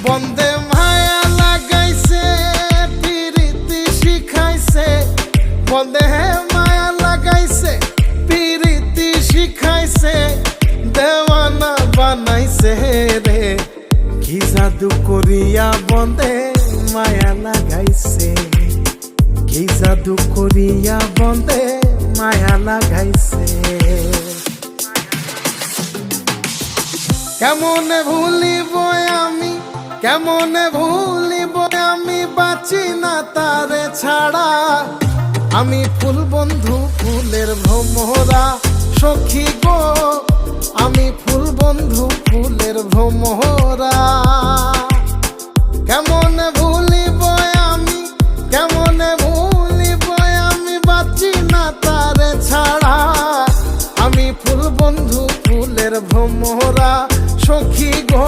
বন্দে মায়া লাগাইছে পিরিতি শিখাইছে, বন্দে মায়া লাগাইছে পিরিতি শিখাইছে, দেওয়ানা বানাইছে রে। কি জাদু করিয়া বন্দে মায়া লাগাইছে, কি জাদু করিয়া বন্দে মায়া লাগাইছে। কেমনে ভুলিব আমি, কেমনে ভুলিব আমি, বাঁচি না তারে ছাড়া। আমি ফুল বন্ধু ফুলের ভ্রমরা সখী গো, আমি ফুল বন্ধু ফুলের ভ্রমরা। কেমনে ভুলিব আমি, কেমনে ভুলিব আমি, বাঁচি না তারে ছাড়া। আমি ফুল বন্ধু ফুলের ভ্রমরা সখী গো।